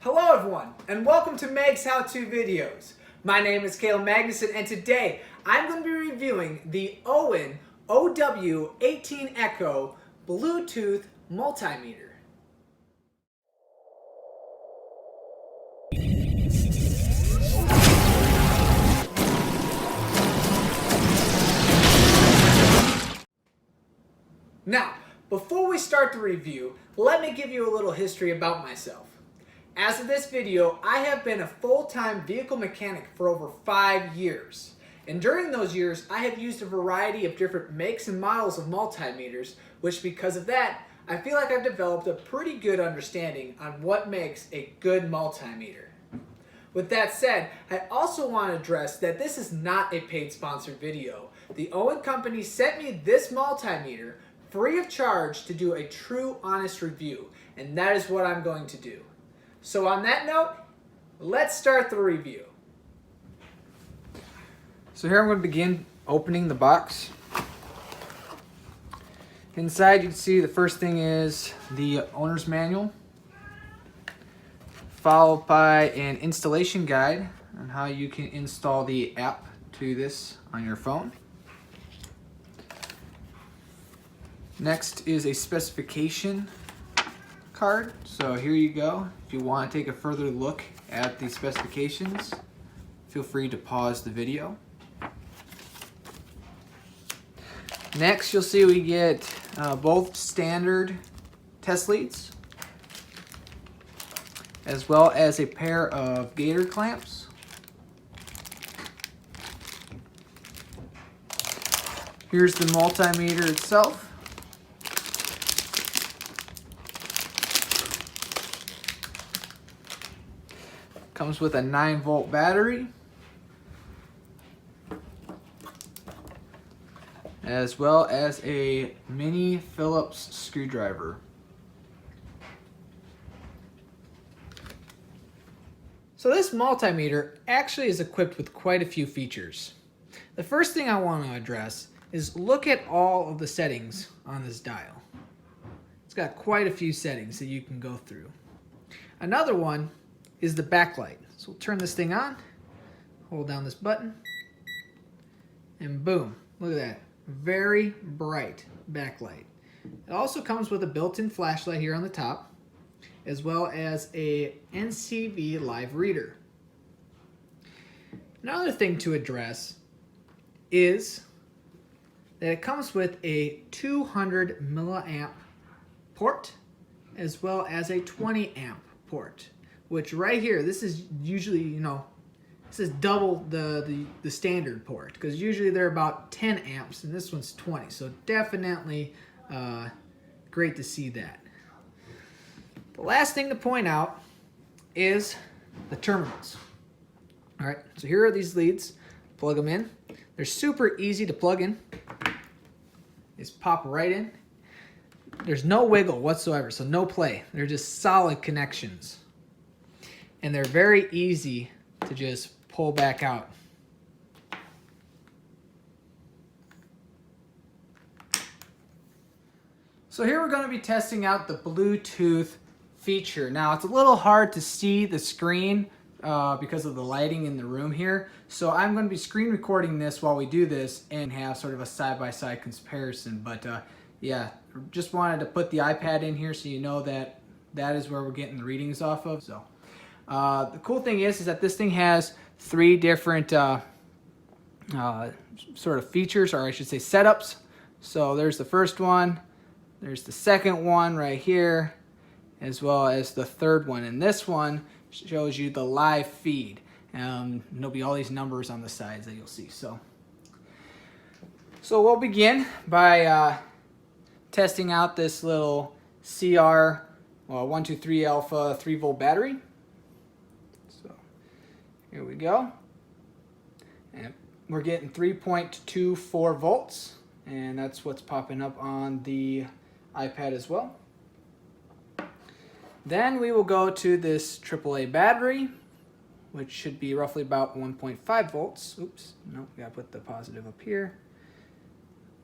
Hello everyone, and welcome to Meg's How-To Videos. My name is Caleb Magnuson, and today I'm going to be reviewing the OWON OW18 Echo Bluetooth Multimeter. Now, before we start the review, let me give you a little history about myself. As of this video, I have been a full-time vehicle mechanic for over 5 years. And during those years, I have used a variety of different makes and models of multimeters, which because of that, I feel like I've developed a pretty good understanding on what makes a good multimeter. With that said, I also want to address that this is not a paid sponsored video. The OWON company sent me this multimeter free of charge to do a true honest review, and that is what I'm going to do. So on that note, let's start the review. So here I'm going to begin opening the box. Inside you can see the first thing is the owner's manual, followed by an installation guide on how you can install the app to this on your phone. Next is a specification card. So here you go. If you want to take a further look at the specifications, feel free to pause the video. Next, you'll see we get both standard test leads, as well as a pair of gator clamps. Here's the multimeter itself. Comes with a 9-volt battery, as well as a mini Phillips screwdriver. So this multimeter actually is equipped with quite a few features. The first thing I want to address is look at all of the settings on this dial. It's got quite a few settings that you can go through. Another one is the backlight. So we'll turn this thing on, hold down this button, and boom, look at that. Very bright backlight. It also comes with a built-in flashlight here on the top, as well as a NCV live reader. Another thing to address is that it comes with a 200 milliamp port, as well as a 20 amp port. Which right here, this is usually, this is double the standard port, because usually they're about 10 amps and this one's 20. So definitely great to see that. The last thing to point out is the terminals. All right, so here are these leads. Plug them in. They're super easy to plug in. Just pop right in. There's no wiggle whatsoever, so no play. They're just solid connections. And they're very easy to just pull back out. So here we're going to be testing out the Bluetooth feature. Now it's a little hard to see the screen because of the lighting in the room here. So I'm going to be screen recording this while we do this and have sort of a side-by-side comparison. But yeah, just wanted to put the iPad in here so you know that that is where we're getting the readings off of. So. The cool thing is that this thing has 3 different sort of features, or I should say setups. So there's the first one, there's the second one right here, as well as the third one. And this one shows you the live feed. There'll be all these numbers on the sides that you'll see. So we'll begin by testing out this little CR 123 alpha 3-volt battery. Here we go. And we're getting 3.24 volts, and that's what's popping up on the iPad as well. Then we will go to this AAA battery, which should be roughly about 1.5 volts. Oops, no, we gotta put the positive up here.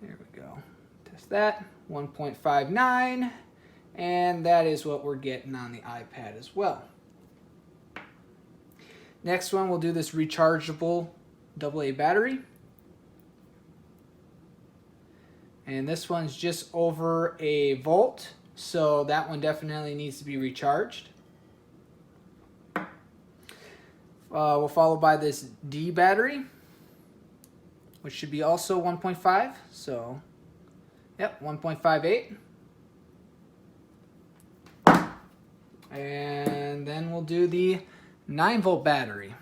There we go. Test that, 1.59, and that is what we're getting on the iPad as well. Next one, we'll do this rechargeable AA battery. And this one's just over a volt, so that one definitely needs to be recharged. We'll follow by this D battery, which should be also 1.5. So, yep, 1.58. And then we'll do the 9-volt battery.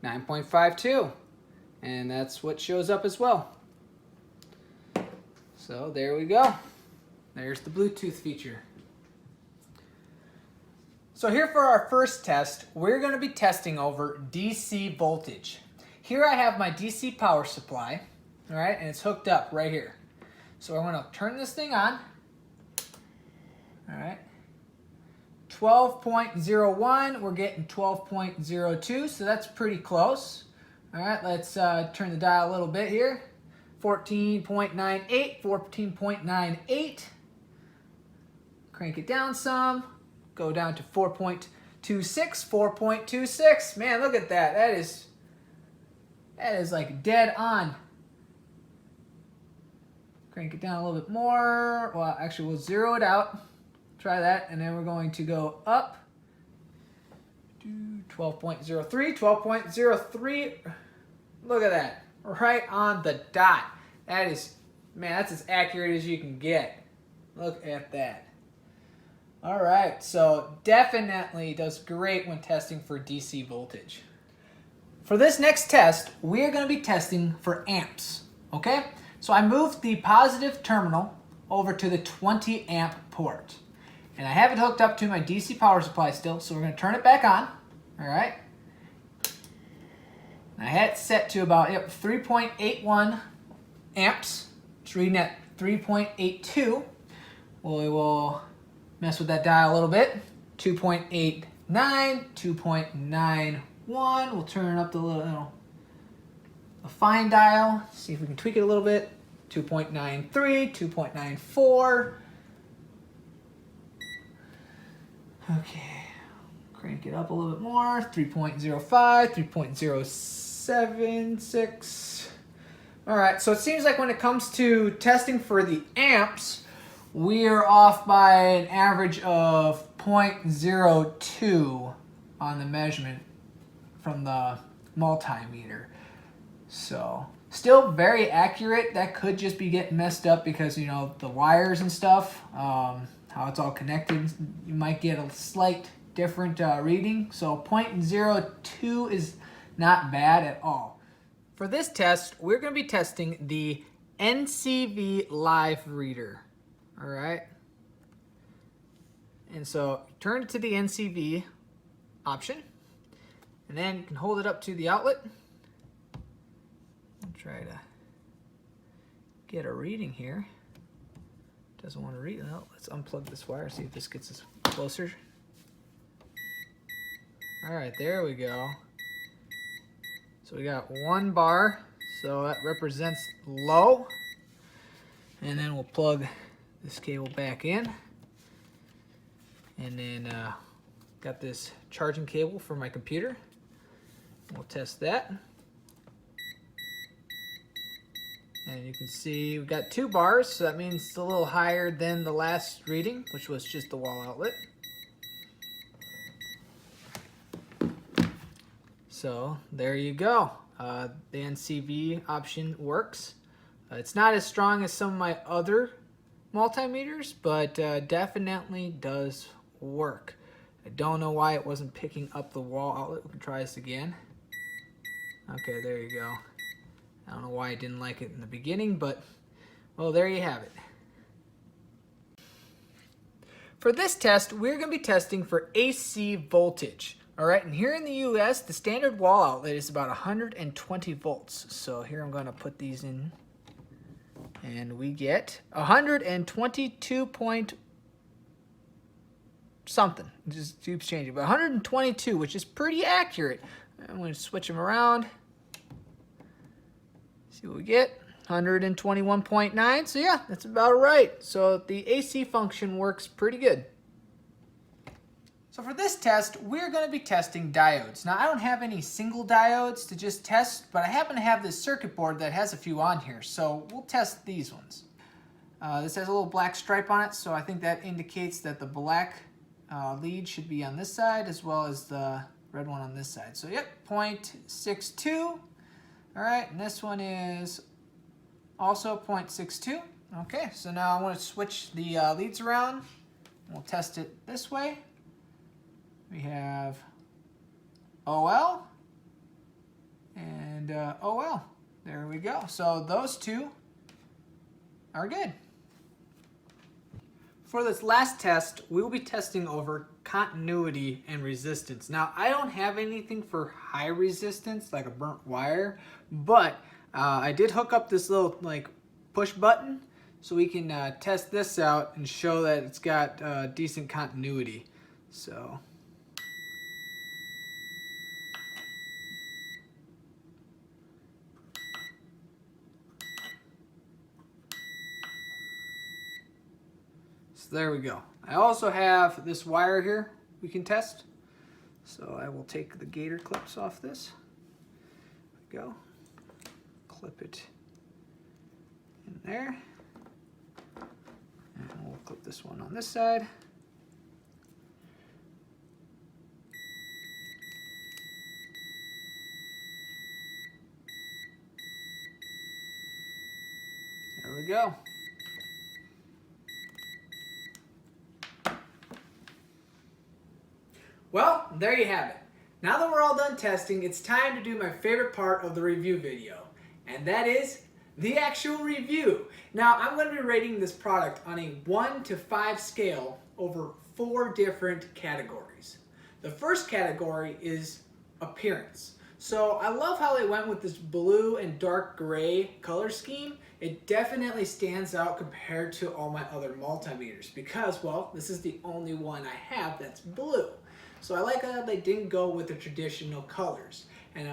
.52, and that's what shows up as well. So there we go. There's the Bluetooth feature. So here for our first test, we're going to be testing over DC voltage. Here I have my DC power supply, all right, and it's hooked up right here. So I'm going to turn this thing on. All right. 12.01, we're getting 12.02, so that's pretty close. All right, let's turn the dial a little bit here. 14.98, 14.98. Crank it down some. Go down to 4.26, 4.26. Man, look at that. That is like dead on. Crank it down a little bit more. Well, actually, we'll zero it out. Try that, and then we're going to go up to 12.03, 12.03. Look at that, right on the dot. That is, man, that's as accurate as you can get. Look at that. All right, so definitely does great when testing for DC voltage. For this next test, we're going to be testing for amps, okay? So I moved the positive terminal over to the 20 amp port. And I have it hooked up to my DC power supply still, so we're going to turn it back on. All right. I had it set to about 3.81 amps. It's reading at 3.82. Well, we will mess with that dial a little bit. 2.89, 2.91. We'll turn up the fine dial. See if we can tweak it a little bit. 2.93, 2.94. Okay, crank it up a little bit more. 3.05, 3.07, All right, so it seems like when it comes to testing for the amps, we are off by an average of 0.02 on the measurement from the multimeter. So, still very accurate. That could just be getting messed up because, you know, the wires and stuff. How it's all connected, you might get a slight different reading. So 0.02 is not bad at all. For this test, we're going to be testing the NCV live reader. All right. And so turn it to the NCV option, and then you can hold it up to the outlet and try to get a reading here. Doesn't want to read. No, let's unplug this wire, see if this gets us closer. All right, there we go. So we got 1 bar, so that represents low. And then we'll plug this cable back in. And then got this charging cable for my computer. We'll test that. And you can see we've got 2 bars, so that means it's a little higher than the last reading, which was just the wall outlet. So there you go. The NCV option works. It's not as strong as some of my other multimeters, but definitely does work. I don't know why it wasn't picking up the wall outlet. We can try this again. Okay, there you go. I don't know why I didn't like it in the beginning, but, well, there you have it. For this test, we're going to be testing for AC voltage. All right, and here in the US, the standard wall outlet is about 120 volts. So here I'm going to put these in, and we get 122 point something. It just keeps changing, but 122, which is pretty accurate. I'm going to switch them around. See what we get. 121.9. So yeah, that's about right. So the AC function works pretty good. So for this test, we're going to be testing diodes. Now I don't have any single diodes to just test, but I happen to have this circuit board that has a few on here, so we'll test these ones. This has a little black stripe on it, so I think that indicates that the black lead should be on this side as well as the red one on this side. So yep, 0.62. Alright, and this one is also 0.62. Okay, so now I want to switch the leads around. We'll test it this way. We have OL and OL. There we go. So those two are good. For this last test, we will be testing over continuity and resistance. Now, I don't have anything for high resistance, like a burnt wire, but I did hook up this little push button so we can test this out and show that it's got decent continuity. So there we go. I also have this wire here we can test. So I will take the gator clips off this. There we go. Clip it in there. And we'll clip this one on this side. There we go. Well, there you have it. Now that we're all done testing, it's time to do my favorite part of the review video, and that is the actual review. Now, I'm going to be rating this product on a 1 to 5 scale over 4 different categories. The first category is appearance. So I love how they went with this blue and dark gray color scheme. It definitely stands out compared to all my other multimeters because, well, this is the only one I have that's blue. So I like how they didn't go with the traditional colors. And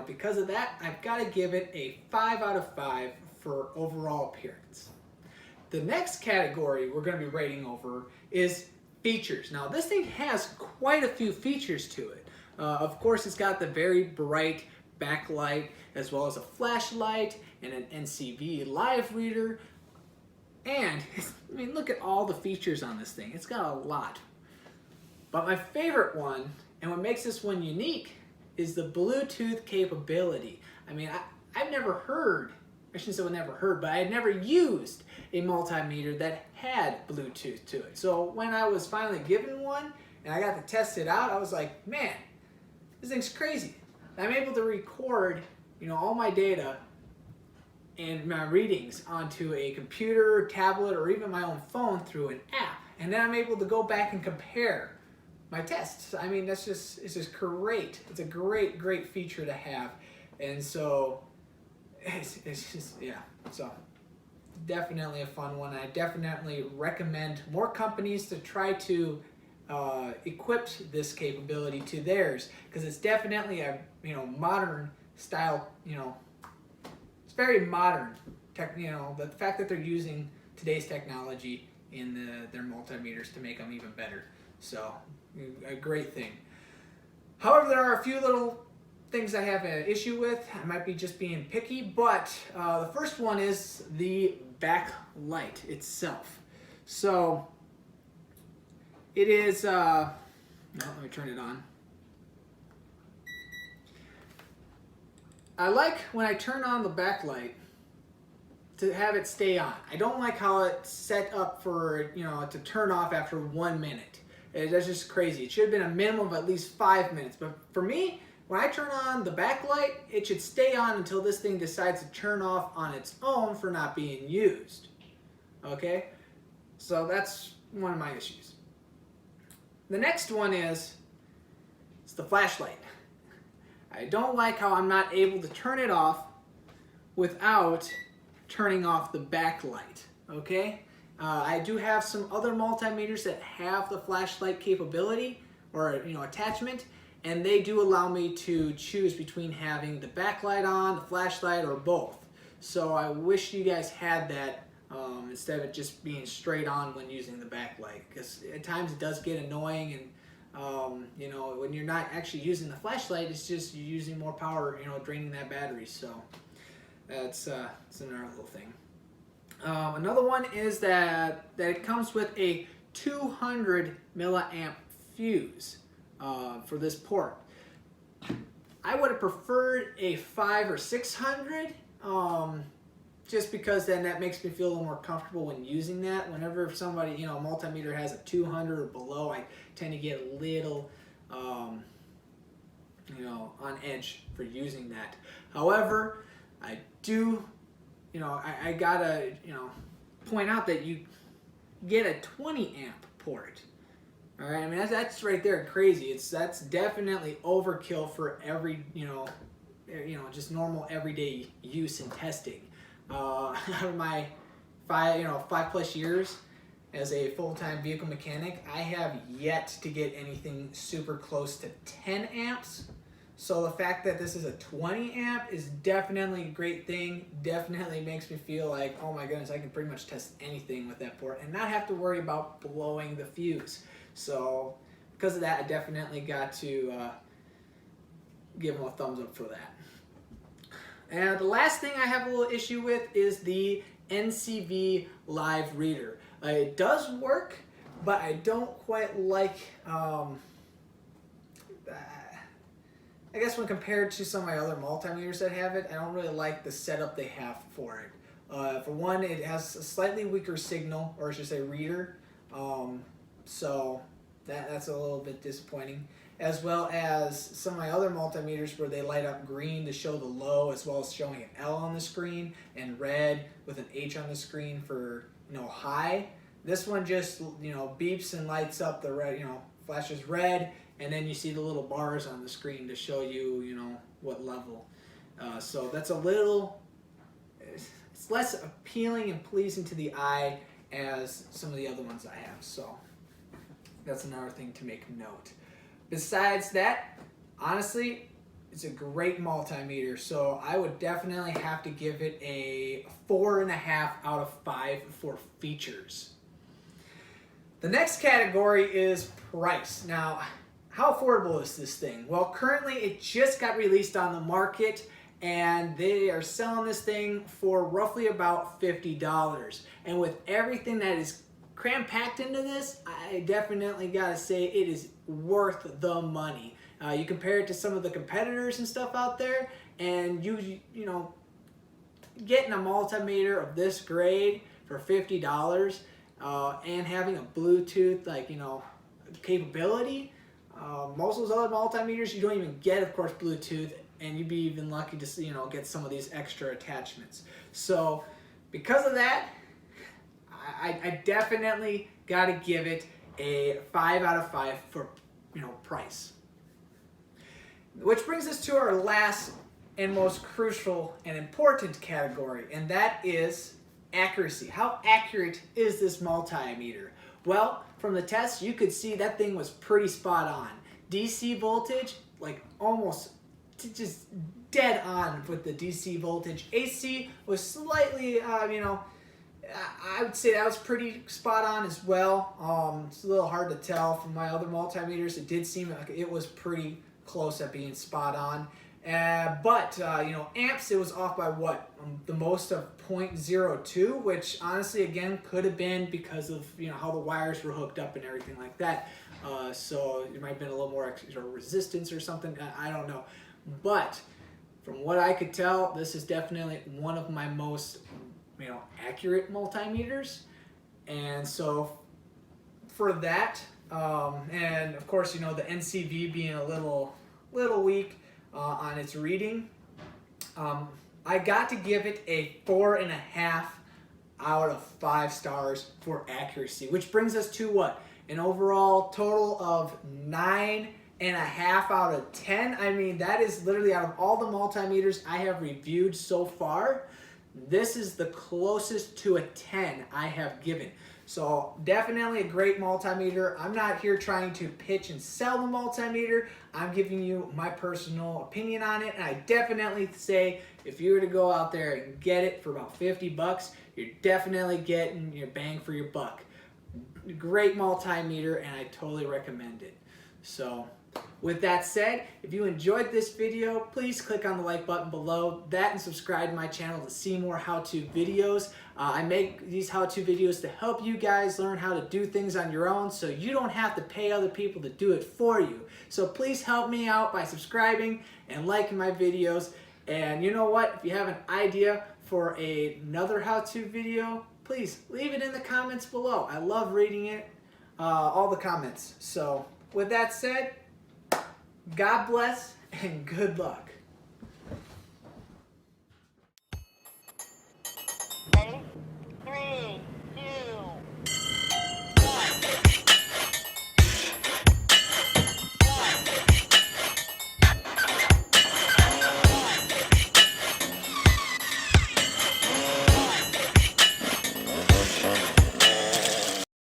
because of that, I've got to give it a 5 out of 5 for overall appearance. The next category we're going to be rating over is features. Now this thing has quite a few features to it. Of course, it's got the very bright backlight as well as a flashlight and an NCV live reader. And I mean, look at all the features on this thing. It's got a lot. But my favorite one, and what makes this one unique, is the Bluetooth capability. I mean, I've never heard, I shouldn't say I've never heard, but I had never used a multimeter that had Bluetooth to it. So when I was finally given one, and I got to test it out, I was like, man, this thing's crazy. I'm able to record, all my data and my readings onto a computer, tablet, or even my own phone through an app. And then I'm able to go back and compare my tests. I mean, it's just great. It's a great feature to have. And so it's just, yeah. So definitely a fun one. I definitely recommend more companies to try to equip this capability to theirs, because it's definitely a modern style. It's very modern. The fact that they're using today's technology in their multimeters to make them even better. So a great thing. However, there are a few little things I have an issue with. I might be just being picky, but the first one is the backlight itself. So it is, let me turn it on. I like when I turn on the backlight to have it stay on. I don't like how it's set up for, to turn off after 1 minute. That's just crazy. It should have been a minimum of at least 5 minutes. But for me, when I turn on the backlight, it should stay on until this thing decides to turn off on its own for not being used. Okay? So that's one of my issues. The next one is the flashlight. I don't like how I'm not able to turn it off without turning off the backlight. Okay? I do have some other multimeters that have the flashlight capability or attachment, and they do allow me to choose between having the backlight on, the flashlight, or both. So I wish you guys had that instead of just being straight on when using the backlight, because at times it does get annoying, You know, when you're not actually using the flashlight, it's just you're using more power, you know, draining that battery. So that's another little thing. Another one is that it comes with a 200 milliamp fuse for this port. I would have preferred a 500 or 600, just because then that makes me feel a little more comfortable when using that. Whenever somebody, you know, a multimeter has a 200 or below, I tend to get a little, you know, on edge for using that. However, I do, you know, I gotta, you know, point out that you get a 20 amp port. All right, I mean that's right there crazy. That's definitely overkill for every, you know, just normal everyday use and testing. Out of my 5+ years as a full-time vehicle mechanic, I have yet to get anything super close to 10 amps. So the fact that this is a 20 amp is definitely a great thing. Definitely makes me feel like, oh my goodness, I can pretty much test anything with that port and not have to worry about blowing the fuse. So because of that, I definitely got to give them a thumbs up for that. And the last thing I have a little issue with is the NCV live reader. It does work, but I don't quite like, I guess when compared to some of my other multimeters that have it, I don't really like the setup they have for it. For one, it has a slightly weaker signal, or I should say reader, so that's a little bit disappointing. As well as some of my other multimeters where they light up green to show the low, as well as showing an L on the screen, and red with an H on the screen for, you know, high. This one just, you know, beeps and lights up the red, you know, flashes red, and then you see the little bars on the screen to show you, you know, what level. So that's a little, it's less appealing and pleasing to the eye as some of the other ones I have. So that's another thing to make note. Besides that, honestly, it's a great multimeter, so I would definitely have to give it a 4.5 out of 5 for features. The next category is price. Now, how affordable is this thing? Well, currently it just got released on the market, and they are selling this thing for roughly about $50. And with everything that is cram-packed into this, I definitely gotta say it is worth the money. You compare it to some of the competitors and stuff out there, and you know, getting a multimeter of this grade for $50 and having a Bluetooth, like, you know, capability. Most of those other multimeters you don't even get, of course, Bluetooth, and you'd be even lucky to, you know, get some of these extra attachments. So because of that, I definitely got to give it a 5 out of 5 for, you know, price. Which brings us to our last and most crucial and important category, and that is accuracy. How accurate is this multimeter? Well, from the test, you could see that thing was pretty spot on. DC voltage, like almost just dead on with the DC voltage. AC was slightly, you know, I would say that was pretty spot on as well. It's a little hard to tell from my other multimeters. It did seem like it was pretty close at being spot on. But you know, amps, it was off by what? The most of 0.02, which honestly, again, could have been because of, you know, how the wires were hooked up and everything like that. So it might have been a little more extra resistance or something. I don't know. But from what I could tell, this is definitely one of my most, you know, accurate multimeters. And so for that, and of course, you know, the NCV being a little weak on its reading, I got to give it a 4.5 out of 5 stars for accuracy, which brings us to what? An overall total of 9.5 out of 10. I mean, that is literally, out of all the multimeters I have reviewed so far, this is the closest to a 10 I have given. So definitely a great multimeter. I'm not here trying to pitch and sell the multimeter. I'm giving you my personal opinion on it. And I definitely say if you were to go out there and get it for about 50 bucks, you're definitely getting your bang for your buck. Great multimeter, and I totally recommend it. So with that said, if you enjoyed this video, please click on the like button below that and subscribe to my channel to see more how-to videos. I make these how-to videos to help you guys learn how to do things on your own so you don't have to pay other people to do it for you. So please help me out by subscribing and liking my videos. And you know what? If you have an idea for another how-to video, please leave it in the comments below. I love reading it, all the comments. So with that said, God bless and good luck.